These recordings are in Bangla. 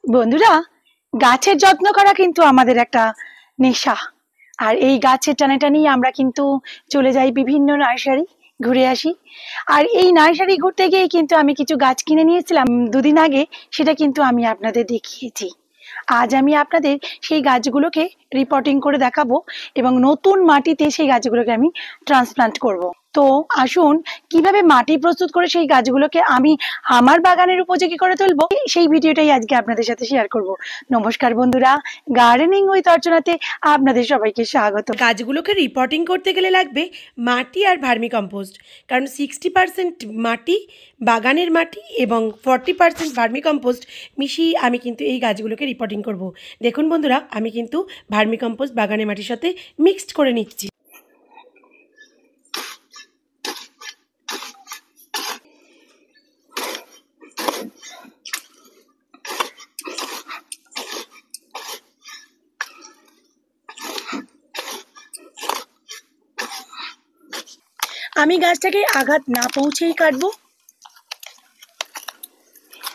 বন্ধুরা, গাছের যত্ন করা কিন্তু আমাদের একটা নেশা। আর এই গাছের টানাটানি আমরা কিন্তু চলে যাই বিভিন্ন নার্সারি, ঘুরে আসি। আর এই নার্সারি ঘুরতে গিয়ে কিন্তু আমি কিছু গাছ কিনে নিয়েছিলাম দুদিন আগে, সেটা কিন্তু আমি আপনাদের দেখিয়েছি। আজ আমি আপনাদের সেই গাছগুলোকে রিপোর্টিং করে দেখাবো এবং নতুন মাটিতে সেই গাছগুলোকে আমি ট্রান্সপ্লান্ট করব। তো আসুন, কিভাবে মাটি প্রস্তুত করে সেই গাছগুলোকে আমি আমার বাগানের উপযোগী করে তুলবো, সেই ভিডিওটাই আজকে আপনাদের সাথে শেয়ার করব। নমস্কার বন্ধুরা, গার্ডেনিং উইথ অর্চনাতে আপনাদের সবাইকে স্বাগত। গাছগুলোকে রিপোর্টিং করতে গেলে লাগবে মাটি আর ভার্মি কম্পোস্ট, কারণ 60% মাটি বাগানের মাটি এবং 40% ভার্মি কম্পোস্ট মিশিয়ে আমি কিন্তু এই গাছগুলোকে রিপোর্টিং করব। দেখুন বন্ধুরা, আমি কিন্তু ভার্মি কম্পোস্ট বাগানের মাটির সাথে মিক্সড করে নিচ্ছি। আমি গাছটাকে আঘাত না পৌঁছেই কাটবো।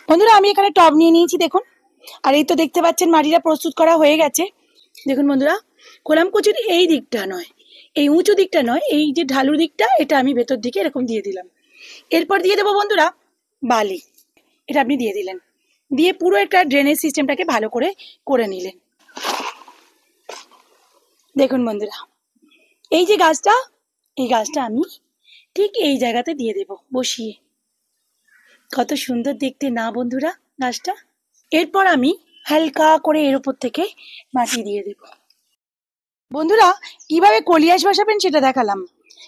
বন্ধুরা, আমি এখানে টব নিয়ে নিয়েছি, দেখুন। আর এই তো দেখতে পাচ্ছেন মাটিটা প্রস্তুত করা হয়ে গেছে। দেখুন বন্ধুরা, কলামকুচির এই দিকটা নয়, এই উঁচু দিকটা নয়, এই যে ঢালু দিকটা, এটা আমি ভেতর দিকে এরকম দিয়ে দিলাম। এরপর দিয়ে দেবো বন্ধুরা বালি। এটা আপনি দিয়ে দিলেন, দিয়ে পুরো একটা ড্রেনেজ সিস্টেমটাকে ভালো করে করে নিলেন। দেখুন বন্ধুরা, এই যে গাছটা, এই গাছটা আমি ঠিক এই জায়গাতে দিয়ে দেব বসিয়ে। কত সুন্দর দেখতে না বন্ধুরা গাছটা। এরপর আমি হালকা করে এর উপর থেকে মাটি দিয়ে দেব। বন্ধুরা, কিভাবে কলিয়াস বসাবেন সেটা দেখালাম,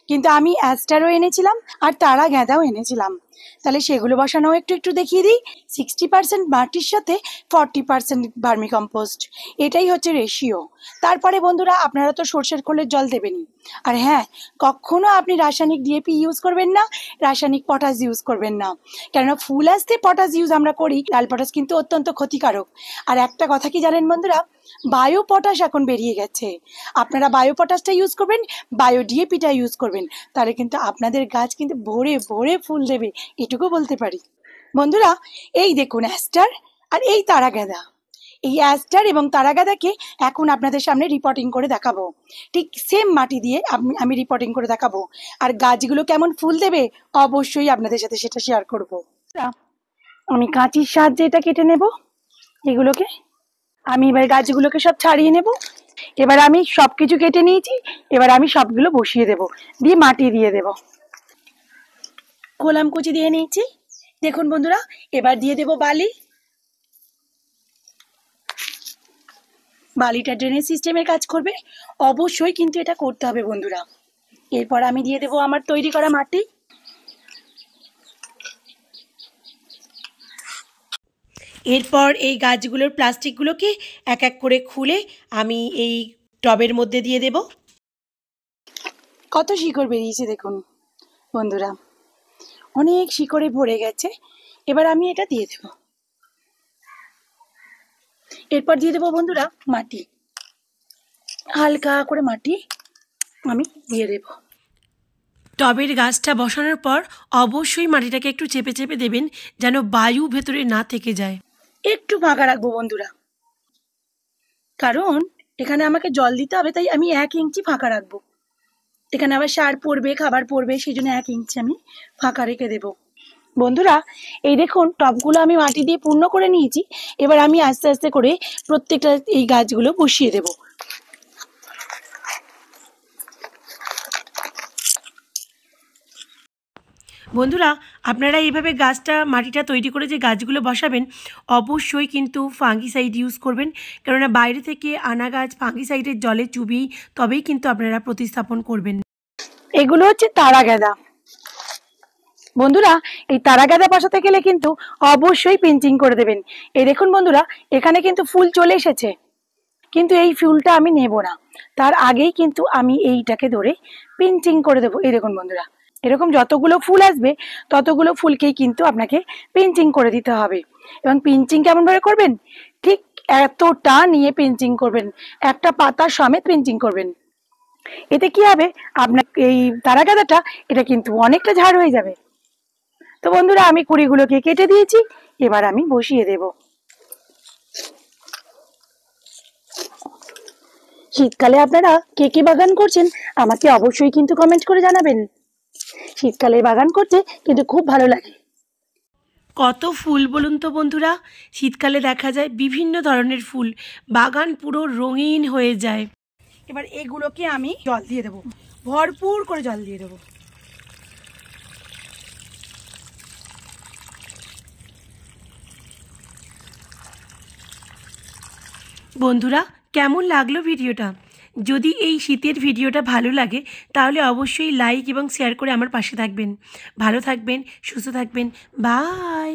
কিন্তু আমি অ্যাস্টারও এনেছিলাম আর তারা গাঁদাও এনেছিলাম। তাহলে সেগুলো বসানোও একটু একটু দেখিয়ে দিই। 60% মাটির সাথে 40% ভার্মি কম্পোস্ট, এটাই হচ্ছে রেশিও। তারপরে বন্ধুরা, আপনারা তো সর্ষের খোলের জল দেবেনই। আর হ্যাঁ, কখনো আপনি রাসায়নিক ডিএপি ইউজ করবেন না, রাসায়নিক পটাশ ইউজ করবেন না। কেননা ফুল আসতে পটাশ ইউজ আমরা করি, লাল পটাশ কিন্তু অত্যন্ত ক্ষতিকারক। আর একটা কথা কি জানেন বন্ধুরা, বায়ো পটাশ এখন বেরিয়ে গেছে। আপনারা বায়ো পটাশটা ইউজ করবেন, বায়ো ডিএপিটা ইউজ করবেন, তাহলে কিন্তু আপনাদের গাছ কিন্তু ভরে ভরে ফুল দেবে, এটুকু বলতে পারি। বন্ধুরা, এই দেখুন অ্যাস্টার আর এই তারা গাঁদা, এই অ্যাস্টার এবং তারা গাঁদাকে এখন আপনাদের সামনে রিপোর্টিং করে দেখাবো। ঠিক সেম মাটি দিয়ে আমি রিপোর্টিং করে দেখাবো। আর গাছগুলো কেমন ফুল দেবে অবশ্যই আপনাদের সাথে সেটা শেয়ার করব। আমি কাঁচির সাহায্যে এটা কেটে নেব। এগুলোকে আমি এবার গাছগুলোকে সব ছাড়িয়ে নেব। এবার আমি সবকিছু কেটে নিয়েছি, এবার আমি সবগুলো বসিয়ে দেব, দিয়ে মাটি দিয়ে দেব। কলাম কুচি দিয়ে নিয়েছি। দেখুন বন্ধুরা, এবার দিয়ে দেব বালি। বালিটা ড্রেনেজ সিস্টেমের কাজ করবে, অবশ্যই কিন্তু এটা করতে হবে বন্ধুরা। এরপর আমি দিয়ে দেব আমার তৈরি করা মাটি। এরপর এই গাছগুলোর প্লাস্টিকগুলোকে এক এক করে খুলে আমি এই টবের মধ্যে দিয়ে দেব। কত শিকড় বেরিয়েছে দেখুন বন্ধুরা, অনেক শিকড়ে ভরে গেছে। এবার আমি এটা দিয়ে দেব। এরপর দিয়ে দেবো বন্ধুরা মাটি, হালকা করে মাটি আমি দিয়ে দেব। টবের গাছটা বসানোর পর অবশ্যই মাটিটাকে একটু চেপে চেপে দেবেন, যেন বায়ু ভেতরে না থেকে যায়। একটু ফাঁকা রাখবো বন্ধুরা, কারণ এখানে আমাকে জল দিতে হবে, তাই আমি 1 ইঞ্চি ফাঁকা রাখবো। এখানে আবার সার পড়বে, খাবার পড়বে, সেই জন্য 1 ইঞ্চি আমি ফাঁকা রেখে দেব। বন্ধুরা, এই দেখুন টবগুলো আমি মাটি দিয়ে পূর্ণ করে নিয়েছি। এবার আমি আস্তে আস্তে করে প্রত্যেকটা এই গাছগুলো বসিয়ে দেব। বন্ধুরা, আপনারা এইভাবে মাটিটা তৈরি করে যে গাছগুলো বসাবেন, অবশ্যই কিন্তু ফাঙ্গিসাইড ইউজ করবেন, কেননা বাইরে থেকে আনা গাছ ফাঙ্গিসাইডের জলে চুবিয়েই তবেই কিন্তু আপনারা প্রতিস্থাপন করবেন। এগুলো হচ্ছে তারা গাঁদা। বন্ধুরা, এই তারা গাঁদা বসাতে গেলে কিন্তু অবশ্যই পিঞ্চিং করে দেবেন। এই দেখুন বন্ধুরা, এখানে কিন্তু ফুল চলে এসেছে, কিন্তু এই ফুলটা আমি নেব না, তার আগেই কিন্তু আমি এইটাকে ধরে পিঞ্চিং করে দেবো। এই দেখুন বন্ধুরা, এরকম যতগুলো ফুল আসবে ততগুলো ফুলকেই কিন্তু আপনাকে পিঞ্চিং করে দিতে হবে। এবং পিঞ্চিং কেমনভাবে করবেন, ঠিক এতটা নিয়ে পিঞ্চিং করবেন, একটা পাতা সমেত পিঞ্চিং করবেন। এতে কি হবে, আপনার এই তারা গাঁদাটা এটা কিন্তু অনেকটা ঝাড় হয়ে যাবে। তো বন্ধুরা, আমি কুড়িগুলোকে কেটে দিয়েছি, এবার আমি বসিয়ে দেব। শীতকালে আপনারা কে কে বাগান করছেন আমাকে অবশ্যই কিন্তু কমেন্ট করে জানাবেন। শীতকালে বাগান করতে কিন্তু খুব ভালো লাগে। কত ফুল বলুন তো বন্ধুরা, শীতকালে দেখা যায় বিভিন্ন ধরনের ফুল, বাগান পুরো রঙিন হয়ে যায়। এবার এগুলোকে আমি জল দিয়ে দেবো, ভরপুর করে জল দিয়ে দেবো। বন্ধুরা, কেমন লাগলো ভিডিওটা? যদি এই শীতের ভিডিওটা ভালো লাগে তাহলে অবশ্যই লাইক এবং শেয়ার করে আমার পাশে থাকবেন। ভালো থাকবেন, সুস্থ থাকবেন, বাই।